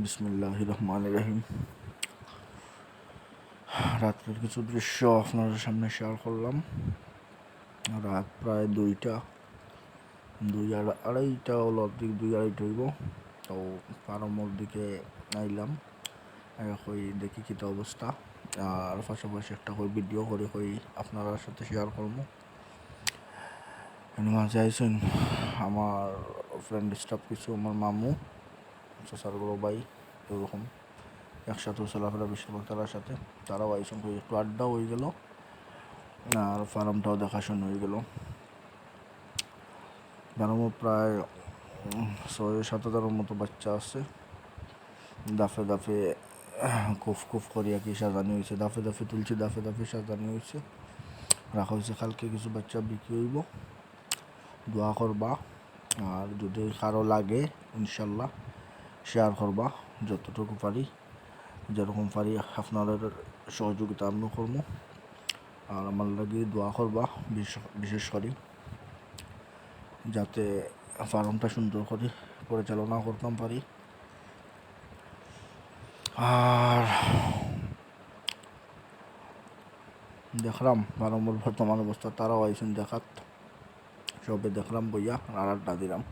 বিসমিল্লাহির রহমানির রহিম। রাত্রের কিছু দৃশ্য আপনাদের সামনে শেয়ার করলাম। রাত প্রায় আড়াইটা হলো, অর্ধেক 2-2:30 হইব। তো ফার্মর দিকে আইলাম, কই দেখি কী অবস্থা, আর পাশাপাশি একটা করে ভিডিও করে কই আপনার সাথে শেয়ার করবো। মাঝে আইসেন আমার ফ্রেন্ড স্টাফ কিছু, আমার মামু, চাচার বড় ভাই, এরকম একসাথে চলাফেরা বেশিরভাগ তার সাথে। তারাও আইসন, একটু আড্ডাও হয়ে গেল আর ফার্মটাও দেখাশোনা হয়ে গেল। ফার্মও প্রায় 6-7 হাজারের মতো বাচ্চা আছে। দাফে দাফে কুফ করিয়া কি সাজানি হয়েছে, দাফে দাফে তুলছে, দাফে দাফে সাজানি হয়েছে, রাখা হয়েছে। কালকে কিছু বাচ্চা বিক্রি হইব, দোয়া করবা। আর যদি কারো লাগে ইনশাল্লাহ শেয়ার করবা, যতটুকু পারি, যেরকম পারি আপনাদের সহযোগিতা আমি করবো। আর আমার লাগে দোয়া করবা বিশেষ করে, যাতে ফার্মটা সুন্দর করে পরিচালনা করতাম পারি। আর দেখলাম ফার্মের বর্তমান অবস্থা, তারাও আইসেন দেখাত, সবে দেখলাম বইয়া আর আড্ডা দিলাম।